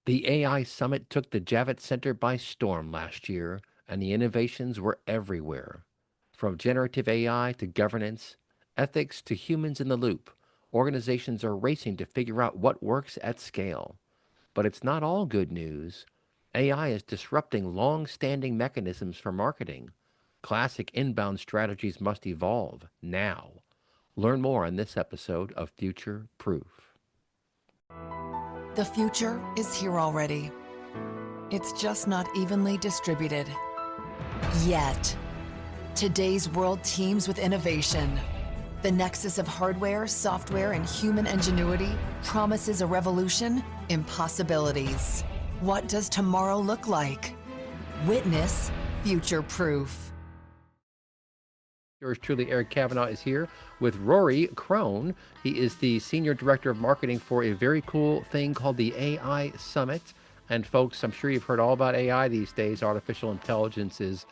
The AI Summit took the Javits Center by storm last year, and the innovations were everywhere. From generative AI to governance, ethics to humans in the loop, organizations are racing to figure out what works at scale. But it's not all good news. AI is disrupting long standing mechanisms for marketing. Classic inbound strategies must evolve now. Learn more on this episode of Future Proof. The future is here already. It's just not evenly distributed. Yet. Today's world teems with innovation. The nexus of hardware, software, and human ingenuity promises a revolution in possibilities. What does tomorrow look like? Witness Future Proof. Yours truly, Eric Kavanaugh, is here with Rory Crone. He is the Senior Director of Marketing for a very cool thing called the AI Summit. And folks, I'm sure you've heard all about AI these days. Artificial intelligence is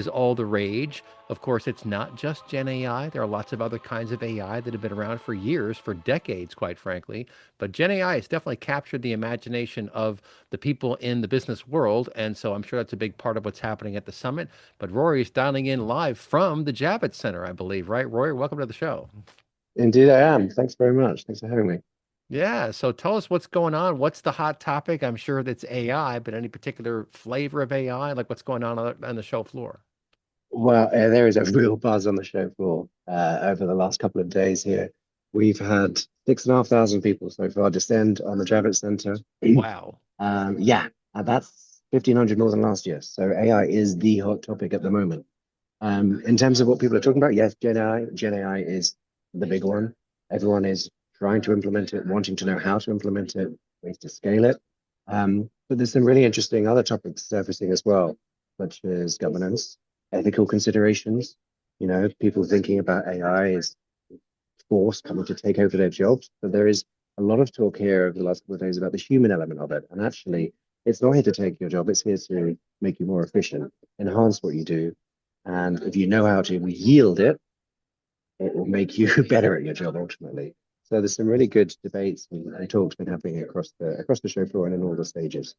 all the rage. Of course, it's not just Gen AI. There are lots of other kinds of AI that have been around for years, for decades, quite frankly. But Gen AI has definitely captured the imagination of the people in the business world. And so I'm sure that's a big part of what's happening at the summit. But Rory is dialing in live from the Javits Center, I believe, right? Rory, welcome to the show. Indeed, I am. Thanks very much. Thanks for having me. Yeah, so tell us what's going on. What's the hot topic? I'm sure that's AI, but any particular flavor of AI, like what's going on the show floor? Well, there is a real buzz on the show floor over the last couple of days here. We've had 6,500 people so far descend on the Javits Center. Wow. Yeah, that's 1,500 more than last year. So AI is the hot topic at the moment. In terms of what people are talking about, yes, Gen AI. Gen AI is the big one. Everyone is trying to implement it, wanting to know how to implement it, ways to scale it. But there's some really interesting other topics surfacing as well, such as governance, ethical considerations. You know, people thinking about AI as force coming to take over their jobs. But there is a lot of talk here over the last couple of days about the human element of it. And actually, it's not here to take your job, it's here to make you more efficient, enhance what you do. And if you know how to yield it, it will make you better at your job ultimately. So there's some really good debates and talks been happening across the show floor and in all the stages.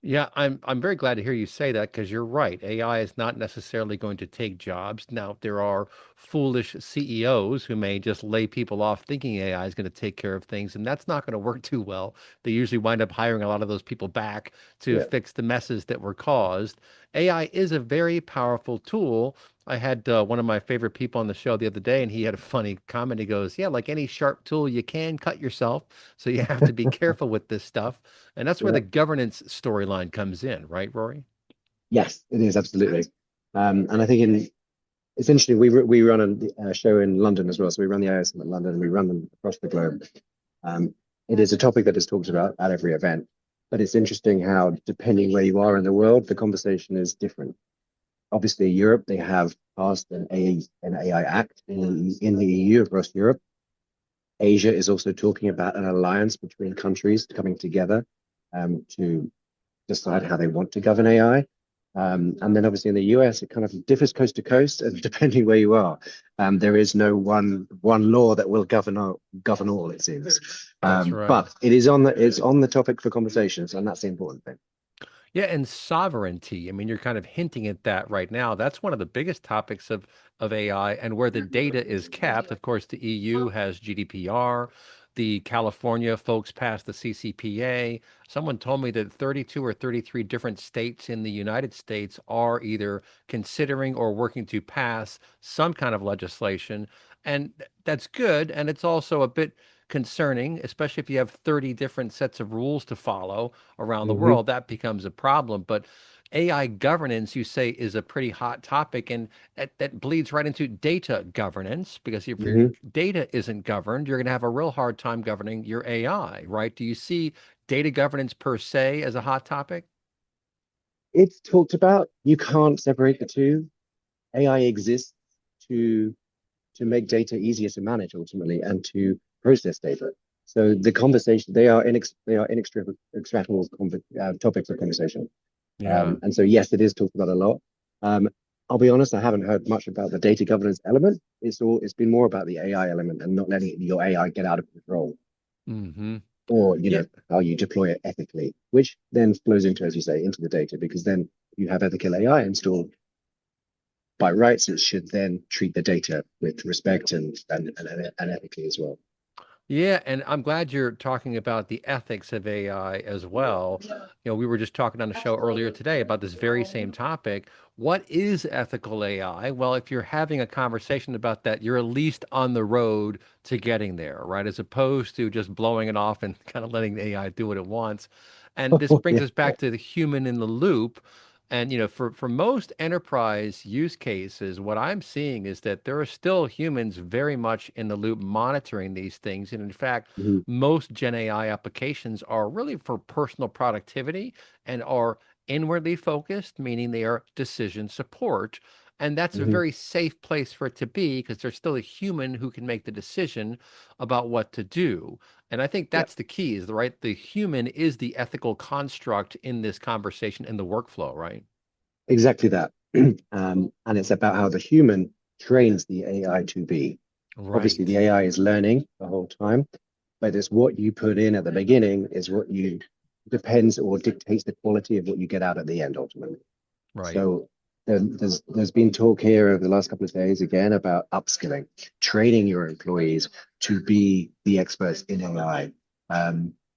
Yeah, I'm very glad to hear you say that because you're right. AI is not necessarily going to take jobs. Now, there are foolish CEOs who may just lay people off thinking AI is going to take care of things, and that's not going to work too well. They usually wind up hiring a lot of those people back to Yeah. fix the messes that were caused. AI is a very powerful tool. I had one of my favorite people on the show the other day, and he had a funny comment. He goes, "Yeah, like any sharp tool, you can cut yourself. So you have to be careful with this stuff." And that's where Yeah. the governance storyline comes in, right, Rory? Yes, it is absolutely. And I think it's interesting. We run a show in London as well. So we run the ISM at London and we run them across the globe. Um, it is a topic that is talked about at every event, but it's interesting how, depending where you are in the world, the conversation is different. Obviously, Europe, they have passed an AI Act in the EU across Europe. Asia is also talking about an alliance between countries coming together to decide how they want to govern AI. And then obviously in the US, it kind of differs coast to coast, and depending where you are, there is no one law that will govern all, it seems. That's right. But it's on the topic for conversations, and that's the important thing. Yeah, and sovereignty. I mean, you're kind of hinting at that right now. That's one of the biggest topics of AI and where the data is kept. Of course, the EU has GDPR. The California folks passed the CCPA. Someone told me that 32 or 33 different states in the United States are either considering or working to pass some kind of legislation. And that's good. And it's also a bit concerning, especially if you have 30 different sets of rules to follow around the Hmm. world, that becomes a problem. But AI governance, you say, is a pretty hot topic, and that bleeds right into data governance because if your Hmm. data isn't governed, you're going to have a real hard time governing your AI, right? Do you see data governance per se as a hot topic? It's talked about. You can't separate the two. AI exists to make data easier to manage ultimately and to process data. So the conversation they are inextricable topics of conversation. Yeah. And so yes, it is talked about a lot. Um, I'll be honest, I haven't heard much about the data governance element. It's been more about the AI element and not letting your AI get out of control. Hmm. or Yeah. how you deploy it ethically, which then flows into, as you say, into the data, because then you have ethical AI installed. By rights, it should then treat the data with respect and ethically as well. Yeah, and I'm glad you're talking about the ethics of AI as well. We were just talking on the show earlier today about this very same topic. What is ethical AI? Well, if you're having a conversation about that, you're at least on the road to getting there, right? As opposed to just blowing it off and kind of letting the AI do what it wants. And this brings Yeah. us back to the human in the loop. And for most enterprise use cases, what I'm seeing is that there are still humans very much in the loop monitoring these things. And in fact, Mhm, most Gen AI applications are really for personal productivity and are inwardly focused, meaning they are decision support. And that's a mhm. very safe place for it to be because there's still a human who can make the decision about what to do. And I think Yeah, that's the key is the right, the human is the ethical construct in this conversation in the workflow, right? exactly that. And it's about how the human trains the AI to be. Obviously, the Right, AI is learning the whole time, but it's what you put in at the beginning is what you depends or dictates the quality of what you get out at the end ultimately. right. So there's been talk here over the last couple of days again about upskilling, training your employees to be the experts in AI,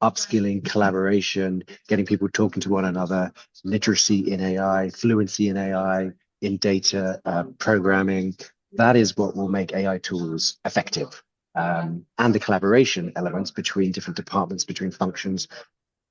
upskilling, collaboration, getting people talking to one another, literacy in AI, fluency in AI, in data programming. That is what will make AI tools effective. And the collaboration elements between different departments, between functions,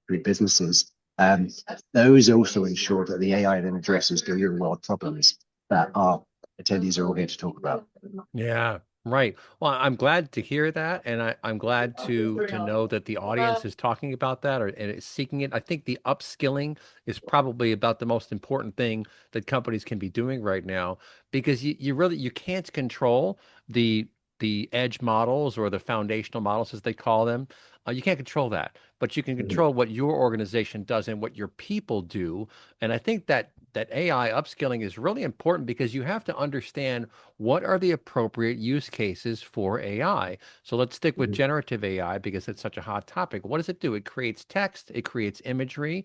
between businesses. Um, those also ensure that the AI then addresses the real world problems that our attendees are all here to talk about. Yeah, right. Well, I'm glad to hear that, and I'm glad to know that the audience is talking about that or and is seeking it. I think the upskilling is probably about the most important thing that companies can be doing right now because you really you can't control the the edge models or the foundational models as they call them. You can't control that, but you can Mhm, control what your organization does and what your people do. And I think that AI upskilling is really important because you have to understand what are the appropriate use cases for AI? So let's stick with mhm. generative AI because it's such a hot topic. What does it do? It creates text, it creates imagery,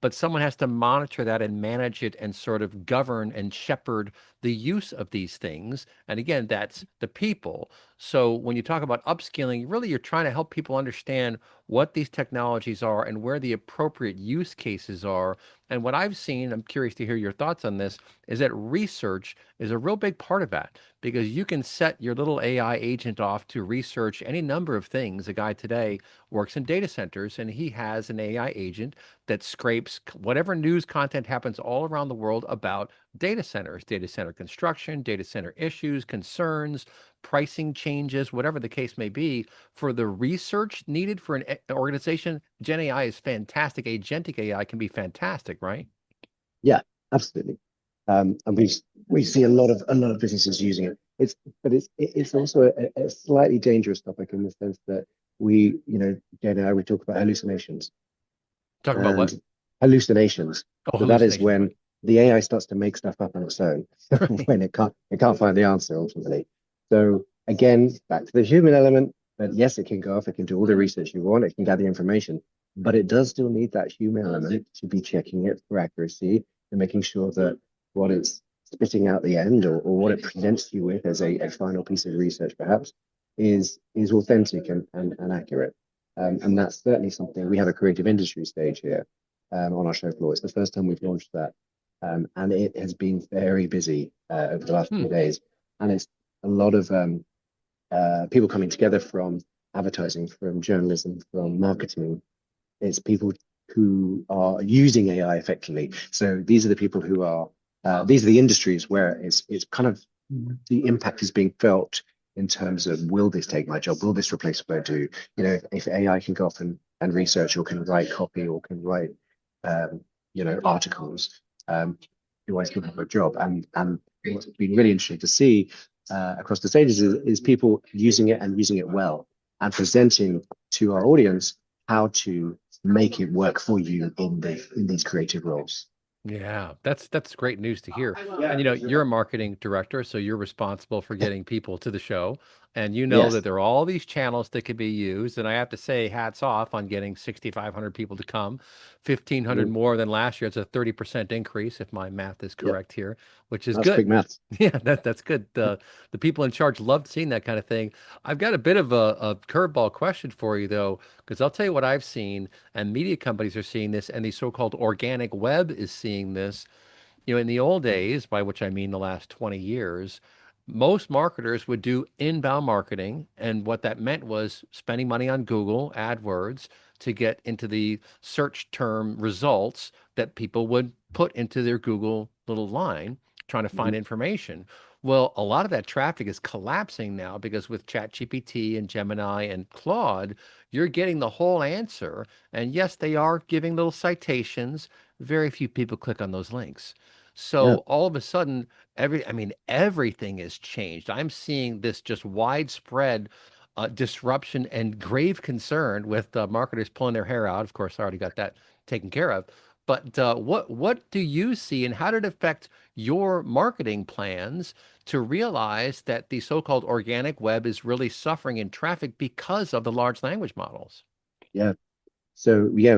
but someone has to monitor that and manage it and sort of govern and shepherd the use of these things. And again, that's the people. So when you talk about upskilling, really you're trying to help people understand what these technologies are and where the appropriate use cases are. And what I've seen, I'm curious to hear your thoughts on this, is that research is a real big part of that because you can set your little AI agent off to research any number of things. A guy today works in data centers and he has an AI agent that scrapes whatever news content happens all around the world about data centers, data center construction, data center issues, concerns, pricing changes, whatever the case may be. For the research needed for an organization, Gen AI is fantastic. Agentic AI can be fantastic, right? Yeah, absolutely. And we see a lot of businesses using it. It's also a slightly dangerous topic in the sense that Jane and I, we talk about hallucinations Talk about what? and hallucinations. Oh, So that is hallucinations, when right? the AI starts to make stuff up on its own Right. when it can't find the answer ultimately. So again, back to the human element, that yes, it can go off, it can do all the research you want, it can gather information, but it does still need that human element to be checking it for accuracy and making sure that what it's spitting out the end or what it presents you with as a final piece of research perhaps is authentic and accurate. And that's certainly something we have a creative industry stage here on our show floor. It's the first time we've launched that. And it has been very busy over the last Hmm. few days. And it's a lot of people coming together from advertising, from journalism, from marketing. It's people who are using AI effectively. So these are the people who are, these are the industries where it's kind of the impact is being felt in terms of will this take my job? Will this replace what I do? If AI can go off and research or can write copy or can write um, articles, do I still have a job? And what's been really interesting to see across the stages is people using it and using it well and presenting to our audience how to make it work for you in these creative roles. Yeah, that's great news to hear. And you're a marketing director, so you're responsible for getting people to the show. And you know that Yes. there are all these channels that could be used. And I have to say, hats off on getting 6,500 people to come, 1,500 Mhm. more than last year. It's a 30% increase, if my math is Yep. correct here, which is That's good. quick maths. Yeah, that's good. The people in charge loved seeing that kind of thing. I've got a bit of a curveball question for you, though, because I'll tell you what I've seen, and media companies are seeing this, and the so-called organic web is seeing this. In the old days, by which I mean the last 20 years, most marketers would do inbound marketing. And what that meant was spending money on Google AdWords to get into the search term results that people would put into their Google little line trying to find Mhm. information. Well, a lot of that traffic is collapsing now because with ChatGPT and Gemini and Claude, you're getting the whole answer. And yes, they are giving little citations. Very few people click on those links. Yeah. So all of a sudden, I mean, everything has changed. I'm seeing this just widespread disruption and grave concern with marketers pulling their hair out. Of course, I already got that taken care of. But what do you see, and how did it affect your marketing plans to realize that the so-called organic web is really suffering in traffic because of the large language models? Yeah. So we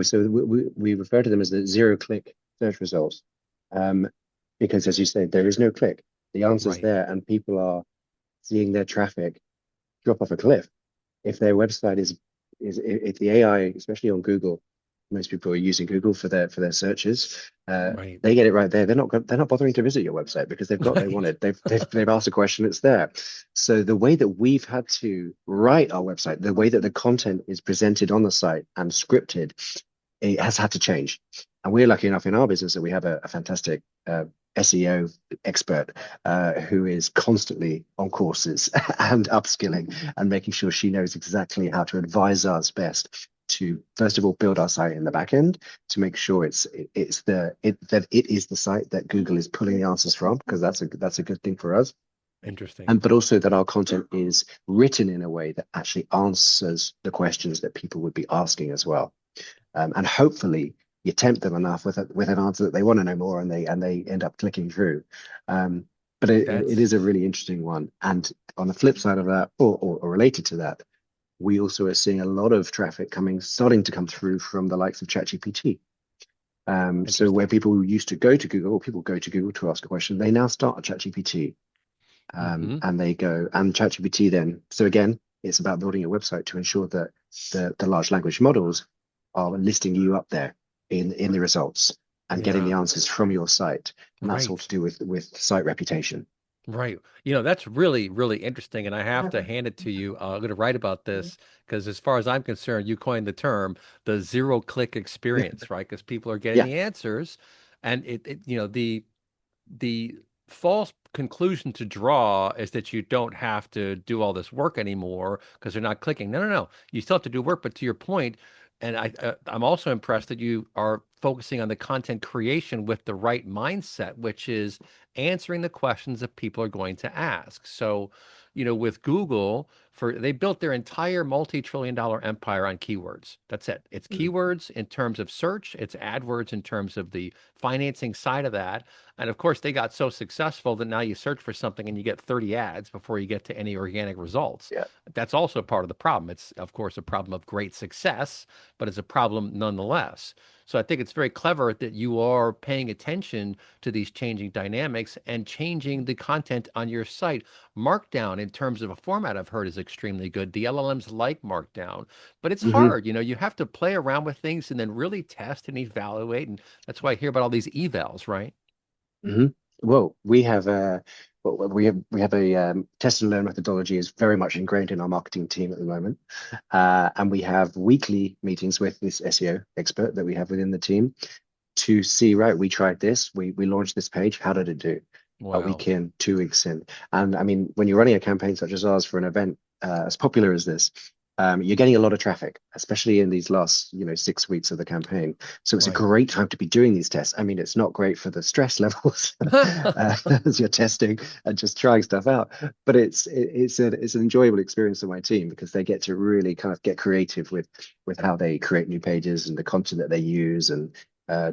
refer to them as the zero-click search results, um, because as you said, there is no click. The answer's Right. there, and people are seeing their traffic drop off a cliff. If their website is if the AI, especially on Google, most people are using Google for their searches. Right. They get it right there. They're not bothering to visit your website because they've got what they Right. wanted. They've asked a question, it's there. So the way that we've had to write our website, the way that the content is presented on the site and scripted, it has had to change. And we're lucky enough in our business that we have a fantastic SEO expert who is constantly on courses and upskilling and making sure she knows exactly how to advise us best to first of all build our site in the back end to make sure that it is the site that Google is pulling the answers from, because that's a good thing for us. Interesting. And but also that our content is written in a way that actually answers the questions that people would be asking as well. And hopefully you tempt them enough with an answer that they want to know more, and they end up clicking through. Um, but it is a That's really interesting one. And on the flip side of that, or related to that, we also are seeing a lot of traffic starting to come through from the likes of ChatGPT. So where interesting. people used to go to Google, or people go to Google to ask a question, they now start at ChatGPT, Hmm. and they go and ChatGPT then. So again, it's about building a website to ensure that the large language models are listing you up there in the results and getting the Yeah. answers from your site. And that's all to Right. do with site reputation. Right. That's really, really interesting. And I have to hand it to you. I'm going to write about this because, as far as I'm concerned, you coined the term the zero click experience, right? Because people are getting Yeah. the answers. And the false conclusion to draw is that you don't have to do all this work anymore because they're not clicking. No, no, no. You still have to do work, but to your point, and I'm also impressed that you are focusing on the content creation with the right mindset, which is answering the questions that people are going to ask. So, with Google, they built their entire multi-trillion dollar empire on keywords. That's it. It's Mhm. keywords in terms of search, it's AdWords in terms of the financing side of that. And of course, they got so successful that now you search for something and you get 30 ads before you get to any organic results. Yeah. That's also part of the problem. It's, of course, a problem of great success, but it's a problem nonetheless. So I think it's very clever that you are paying attention to these changing dynamics and changing the content on your site. Markdown, in terms of a format, I've heard is extremely good. The LLMs like Markdown, but it's Hmm. hard. You have to play around with things and then really test and evaluate. And that's why I hear about all these evals, right? Hmm. Well, we have a test and learn methodology is very much ingrained in our marketing team at the moment, and we have weekly meetings with this SEO expert that we have within the team to see, right, we tried this, we launched this page, how did it do? A Wow. week in, 2 weeks in. And I mean, when you're running a campaign such as ours for an event as popular as this, you're getting a lot of traffic, especially in these last, 6 weeks of the campaign. So it's a Right. great time to be doing these tests. I mean, it's not great for the stress levels as you're testing and just trying stuff out, but it's an enjoyable experience for my team because they get to really kind of get creative with how they create new pages and the content that they use and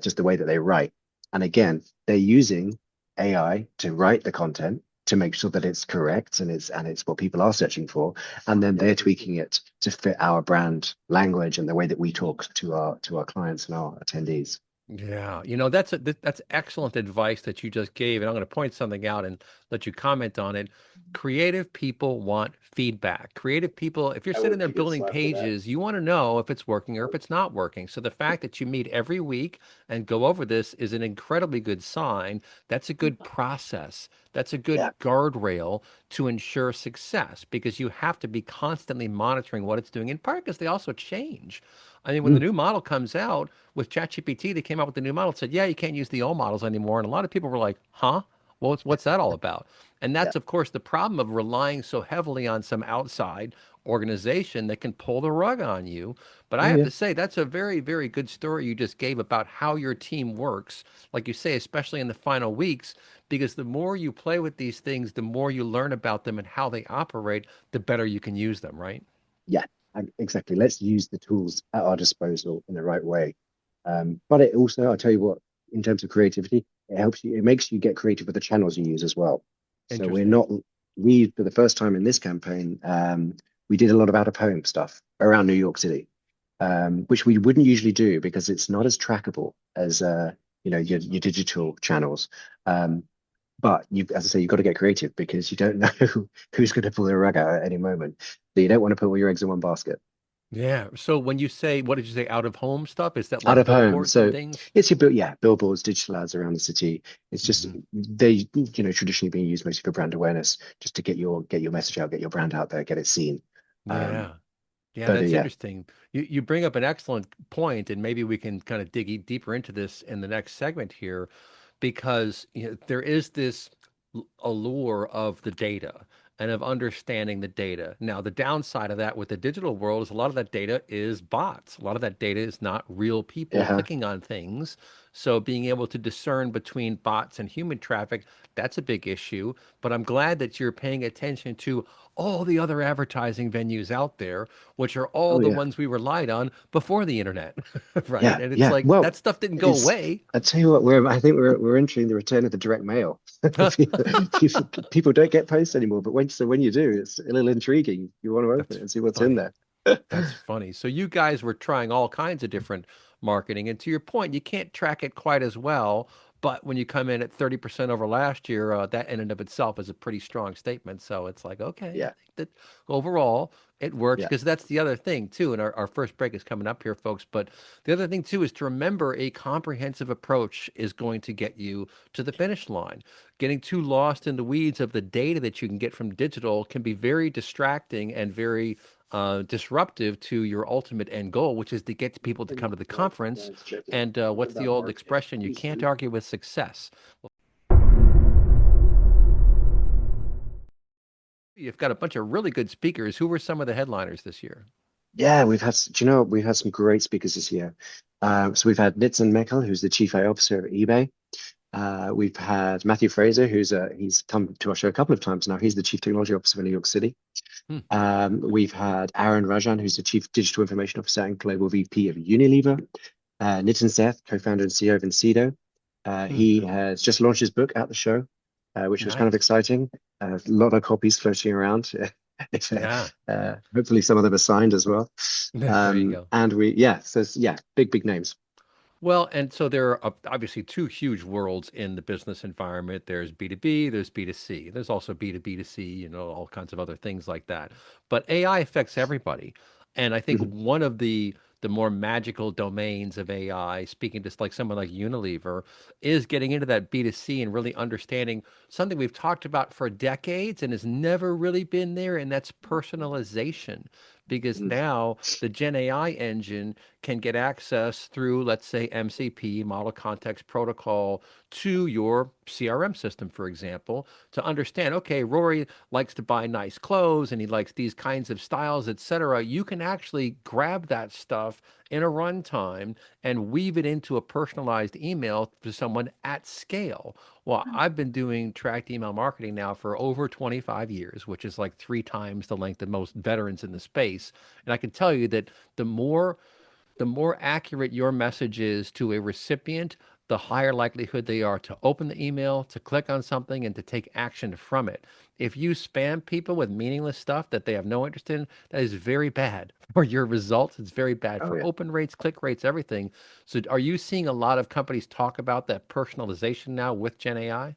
just the way that they write. And again, they're using AI to write the content, to make sure that it's correct and it's what people are searching for, and then they're tweaking it to fit our brand language and the way that we talk to our clients and our attendees. Yeah, that's excellent advice that you just gave, and I'm going to point something out and let you comment on it. Creative people want feedback. Creative people, if you're sitting there building pages, you want to know if it's working or if it's not working. So the fact that you meet every week and go over this is an incredibly good sign. That's a good process. That's a good Yeah. guardrail to ensure success because you have to be constantly monitoring what it's doing, in part because they also change. I mean, when the Mm, new model comes out with ChatGPT, they came out with the new model, said, yeah, you can't use the old models anymore. And a lot of people were like, huh? Well, what's that all about? And yeah. that's, of course, the problem of relying so heavily on some outside organization that can pull the rug on you. But I Oh have yeah. to say, that's a very, very good story you just gave about how your team works. Like you say, especially in the final weeks, because the more you play with these things, the more you learn about them and how they operate, the better you can use them, right? Yeah, exactly. Let's use the tools at our disposal in the right way. But it also, I'll tell you what, in terms of creativity, it helps you, it makes you get creative with the channels you use as well. So we're Interesting. not, we, for the first time in this campaign, we did a lot of out of home stuff around New York City, which we wouldn't usually do because it's not as trackable as, your digital channels. Um, but you, as I say, you've got to get creative because you don't know who's going to pull the rug out at any moment. So you don't want to put all your eggs in one basket. Yeah. So when you say, what did you say, out of home stuff? Is that Out like of home. billboards and So things? it's your bill, yeah, billboards, digital ads around the city. It's just Hmm. they, traditionally being used mostly for brand awareness, just to get your message out, get your brand out there, get it seen. Um, Yeah. Yeah, but that's yeah, interesting. You bring up an excellent point, and maybe we can kind of dig deeper into this in the next segment here, because there is this allure of the data and of understanding the data. Now, the downside of that with the digital world is a lot of that data is bots. A lot of that data is not real people yeah, clicking on things. So being able to discern between bots and human traffic, that's a big issue. But I'm glad that you're paying attention to all the other advertising venues out there, which are all oh the yeah, ones we relied on before the internet, right? yeah, And it's yeah. like Well, that stuff didn't go it's away. I tell you what, I think we're entering the return of the direct mail. People don't get posts anymore, but when you do, it's a little intriguing. You want to open That's it and see what's in funny. there. That's funny. So you guys were trying all kinds of different marketing, and to your point, you can't track it quite as well. But when you come in at 30% over last year, that in and of itself is a pretty strong statement. So it's like, okay, I Yeah, think that overall it works yeah. because that's the other thing too. And our first break is coming up here, folks. But the other thing too is to remember a comprehensive approach is going to get you to the finish line. Getting too lost in the weeds of the data that you can get from digital can be very distracting and very disruptive to your ultimate end goal, which is to get people to come to the conference. And what's the old expression? You can't argue with success. You've got a bunch of really good speakers. Who were some of the headliners this year? Yeah, do you know, we've had some great speakers this year. So we've had Nitzan Meckel, who's the Chief AI Officer at eBay. We've had Matthew Fraser, he's come to our show a couple of times now. He's the Chief Technology Officer for New York City. Hmm, We've had Aaron Rajan, who's the Chief Digital Information Officer and Global VP of Unilever. Nitin Seth, co-founder and CEO of Incedo. hmm. He has just launched his book at the show, which was kind of Nice. exciting. A lot of copies floating around. If, Yeah. hopefully some of them are signed as well. There you go. And yeah, big names. Well, and so there are obviously two huge worlds in the business environment. There's B2B, there's B2C. There's also B2B to C, all kinds of other things like that. But AI affects everybody. And I think Mhm. one of the more magical domains of AI, speaking to like someone like Unilever, is getting into that B2C and really understanding something we've talked about for decades and has never really been there, and that's personalization. Because Mhm. now the Gen AI engine can get access through, let's say, MCP, Model Context Protocol, to your CRM system, for example, to understand, okay, Rory likes to buy nice clothes and he likes these kinds of styles, etc. You can actually grab that stuff in a runtime and weave it into a personalized email to someone at scale. Well, I've been doing tracked email marketing now for over 25 years, which is like three times the length of most veterans in the space. And I can tell you that the more the more accurate your message is to a recipient, the higher likelihood they are to open the email, to click on something, and to take action from it. If you spam people with meaningless stuff that they have no interest in, that is very bad for your results. It's very bad Oh for yeah. open rates, click rates, everything. So, are you seeing a lot of companies talk about that personalization now with Gen AI?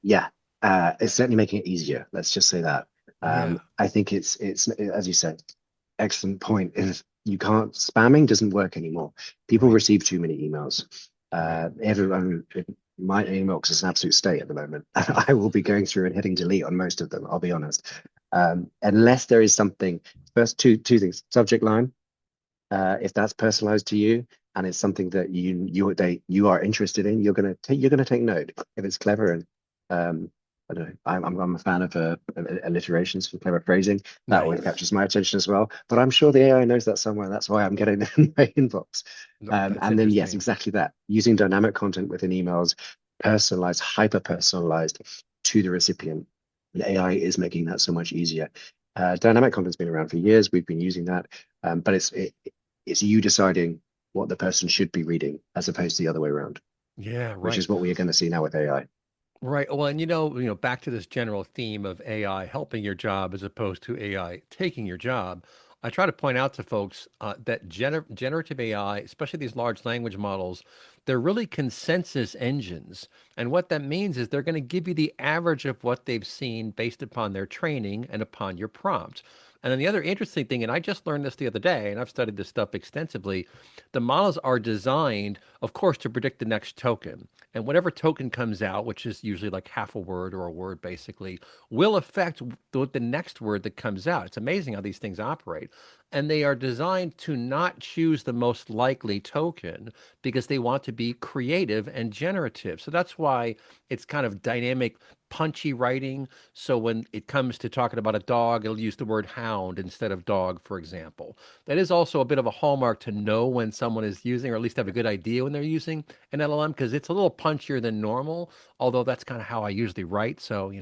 Yeah, it's certainly making it easier. Let's just say that. Yeah, I think it's as you said, excellent point. Is you can't spamming doesn't work anymore. People right, receive too many emails. right. Everyone, my inbox is an absolute state at the moment. I will be going through and hitting delete on most of them. I'll be honest. Unless there is something. First, two things: subject line. If that's personalized to you and it's something that you are interested in, you're gonna take note. If it's clever and I don't know, I'm a fan of alliterations for clever phrasing. That always Nice. captures my attention as well. But I'm sure the AI knows that somewhere. That's why I'm getting it in my inbox. No, that's And then yes, interesting. exactly that. Using dynamic content within emails, personalized, hyper personalized to the recipient. The AI is making that so much easier. Dynamic content's been around for years. We've been using that, but it's you deciding what the person should be reading as opposed to the other way around, Yeah, which right. is what we are going to see now with AI. Right. Well, and back to this general theme of AI helping your job as opposed to AI taking your job. I try to point out to folks that generative AI, especially these large language models, they're really consensus engines. And what that means is they're going to give you the average of what they've seen based upon their training and upon your prompt. And then the other interesting thing, and I just learned this the other day, and I've studied this stuff extensively, the models are designed, of course, to predict the next token. And whatever token comes out, which is usually like half a word or a word basically, will affect the next word that comes out. It's amazing how these things operate. And they are designed to not choose the most likely token because they want to be creative and generative. So that's why it's kind of dynamic, punchy writing. So when it comes to talking about a dog, it'll use the word hound instead of dog, for example. That is also a bit of a hallmark to know when someone is using, or at least have a good idea when they're using an LLM, because it's a little punchier than normal, although that's kind of how I usually write. So,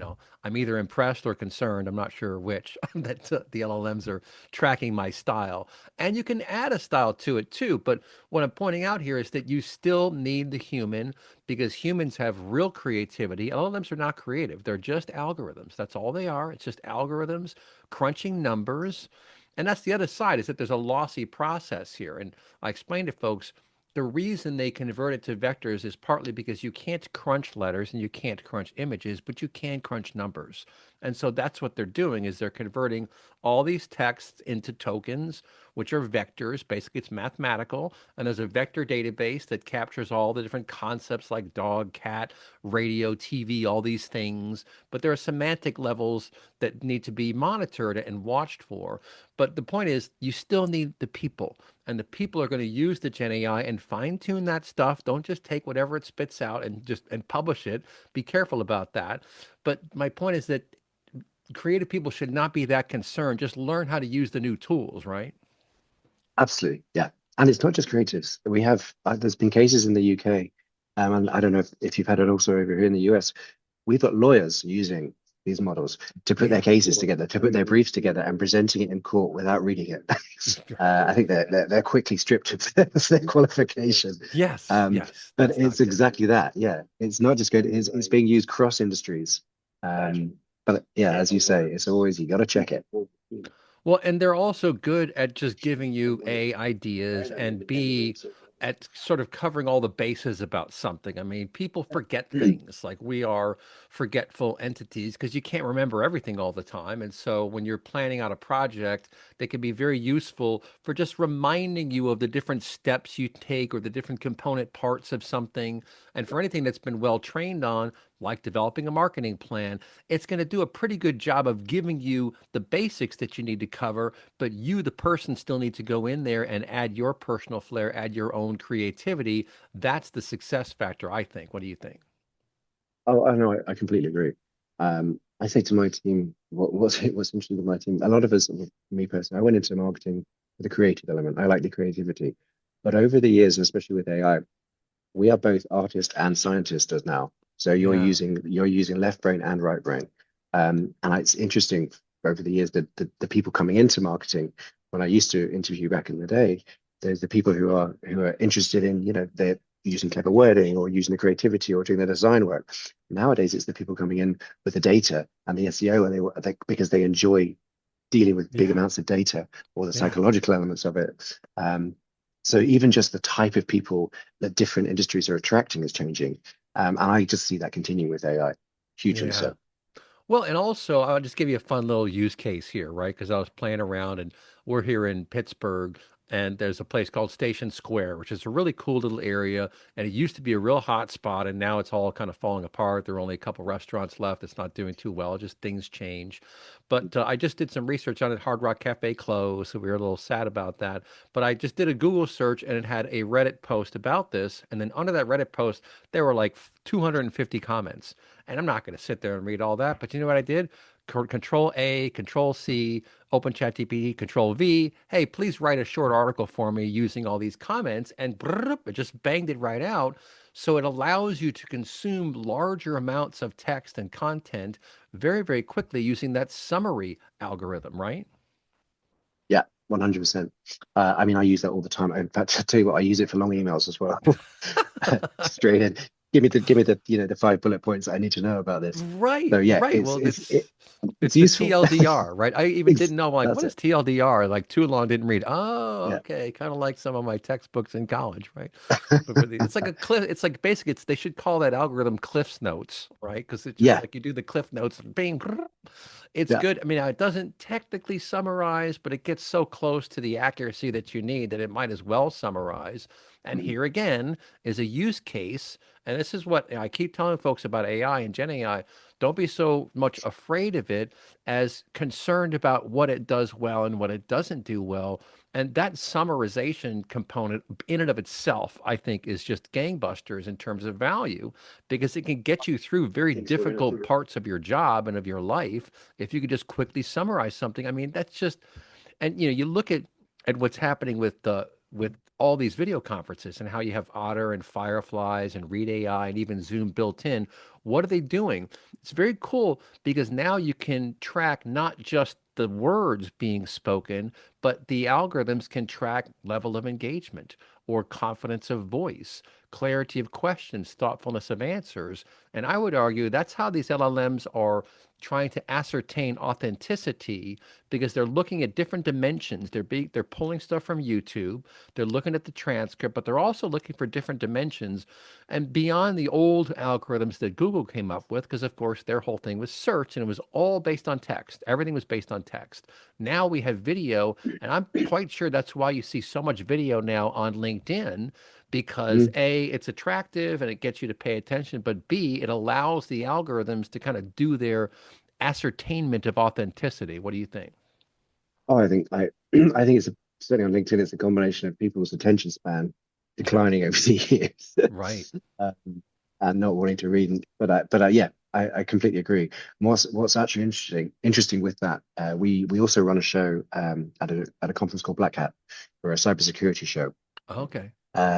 I'm either impressed or concerned. I'm not sure which that the LLMs are tracking my style. And you can add a style to it too. But what I'm pointing out here is that you still need the human because humans have real creativity. LLMs are not creative, they're just algorithms. That's all they are. It's just algorithms crunching numbers. And that's the other side is that there's a lossy process here. And I explained to folks the reason they convert it to vectors is partly because you can't crunch letters and you can't crunch images, but you can crunch numbers. And so that's what they're doing is they're converting all these texts into tokens, which are vectors. Basically, it's mathematical. And there's a vector database that captures all the different concepts like dog, cat, radio, TV, all these things. But there are semantic levels that need to be monitored and watched for. But the point is, you still need the people, and the people are going to use the Gen AI and fine tune that stuff. Don't just take whatever it spits out and just and publish it. Be careful about that. But my point is that creative people should not be that concerned. Just learn how to use the new tools, right? Absolutely, yeah. And it's not just creatives. We have there's been cases in the UK, and I don't know if you've had it also over here in the US. We've got lawyers using these models to put their Yeah. cases together, to put their briefs together, and presenting it in court without reading it. I think they're quickly stripped of their qualification. Yes, Um, yes, but that's it's not good. exactly that. Yeah, it's not just good. It's being used cross industries. But yeah, as you say, it's always you got to check it. Well, and they're also good at just giving you A, ideas, and B, at sort of covering all the bases about something. I mean, people forget things like we are forgetful entities because you can't remember everything all the time. And so when you're planning out a project, they can be very useful for just reminding you of the different steps you take or the different component parts of something. And for anything that's been well trained on, like developing a marketing plan, it's going to do a pretty good job of giving you the basics that you need to cover, but you, the person, still need to go in there and add your personal flair, add your own creativity. That's the success factor, I think. What do you think? Oh, I know, I completely agree. I say to my team, what's interesting with my team, a lot of us, me personally, I went into marketing with a creative element. I like the creativity. But over the years, and especially with AI, we are both artists and scientists as now. So Yeah. you're using left brain and right brain. And it's interesting over the years that the people coming into marketing, when I used to interview back in the day, there's the people who are interested in, using clever wording or using the creativity or doing the design work. Nowadays, it's the people coming in with the data and the SEO, and because they enjoy dealing with big Yeah. amounts of data or the Yeah. psychological elements of it. So even just the type of people that different industries are attracting is changing. And I just see that continuing with AI, hugely Yeah. so. Well, and also, I'll just give you a fun little use case here, right? Because I was playing around and we're here in Pittsburgh, and there's a place called Station Square, which is a really cool little area. And it used to be a real hot spot, and now it's all kind of falling apart. There are only a couple restaurants left. It's not doing too well. Just things change. But I just did some research on it. Hard Rock Cafe closed, so we were a little sad about that. But I just did a Google search, and it had a Reddit post about this. And then under that Reddit post, there were like 250 comments. And I'm not going to sit there and read all that. But you know what I did? Control A, Control C, Open ChatGPT, Control V. Hey, please write a short article for me using all these comments. And it just banged it right out. So it allows you to consume larger amounts of text and content very, very quickly using that summary algorithm, right? Yeah, 100%. I mean, I use that all the time. In fact, I tell you what, I use it for long emails as well. Straight in. Give me the the 5 bullet points I need to know about this. Right, So yeah, right. Well, it's it's the useful. TLDR, right? I even didn't know, like, That's what is it. TLDR? Like, too long, didn't read. Oh, Yeah. okay. Kind of like some of my textbooks in college, right? But for it's like a cliff. It's like basically, they should call that algorithm Cliff's Notes, right? Because it's just Yeah. like you do the Cliff Notes, bing. It's Yeah. good. I mean, it doesn't technically summarize, but it gets so close to the accuracy that you need that it might as well summarize. And Mhm. here again is a use case. And this is what I keep telling folks about AI and Gen AI. Don't be so much afraid of it as concerned about what it does well and what it doesn't do well. And that summarization component in and of itself, I think, is just gangbusters in terms of value because it can get you through very difficult parts of your job and of your life if you could just quickly summarize something. I mean, that's just, and you look at what's happening with all these video conferences and how you have Otter and Fireflies and Read AI and even Zoom built in. What are they doing? It's very cool because now you can track not just the words being spoken, but the algorithms can track level of engagement or confidence of voice, clarity of questions, thoughtfulness of answers. And I would argue that's how these LLMs are trying to ascertain authenticity because they're looking at different dimensions. They're pulling stuff from YouTube, they're looking at the transcript, but they're also looking for different dimensions and beyond the old algorithms that Google came up with, because of course their whole thing was search and it was all based on text. Everything was based on text. Now we have video, and I'm quite sure that's why you see so much video now on LinkedIn because Mhm. A, it's attractive and it gets you to pay attention, but B, it allows the algorithms to kind of do their ascertainment of authenticity. What do you think? Oh, I think certainly on LinkedIn, it's a combination of people's attention span Yeah, declining over the years, right. um, and not wanting to read. But yeah, I completely agree. And what's actually interesting with that, we also run a show at a conference called Black Hat, for a cybersecurity show. Okay.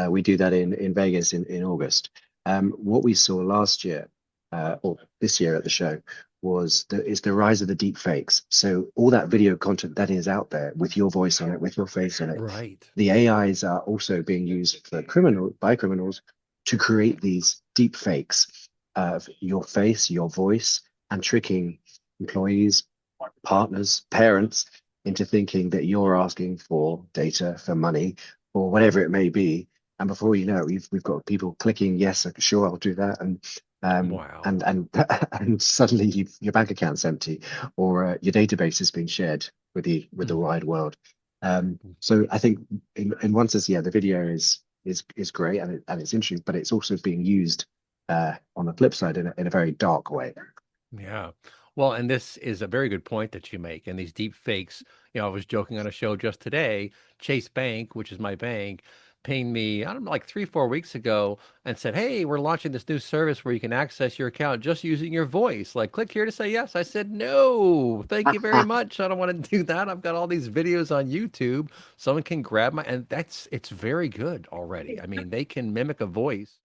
We do that in Vegas in August. What we saw last year, or this year at the show, is the rise of the deep fakes. So all that video content that is out there with your voice on it, with your face on it, Right. the AIs are also being used by criminals to create these deep fakes of your face, your voice, and tricking employees, partners, parents into thinking that you're asking for data, for money, or whatever it may be. And before you know it, we've got people clicking yes, sure, I'll do that, Wow. and suddenly your bank account's empty, or your database is being shared with the Mm. wide world. So I think in one sense, yeah, the video is great and it's interesting, but it's also being used on the flip side in a very dark way. Yeah. Well, and this is a very good point that you make. And these deep fakes, I was joking on a show just today. Chase Bank, which is my bank, pinged me, I don't know, like 3, 4 weeks ago and said, "Hey, we're launching this new service where you can access your account just using your voice. Like, click here to say yes." I said, "No, thank you very much. I don't want to do that. I've got all these videos on YouTube. Someone can grab my," and it's very good already. I mean, they can mimic a voice.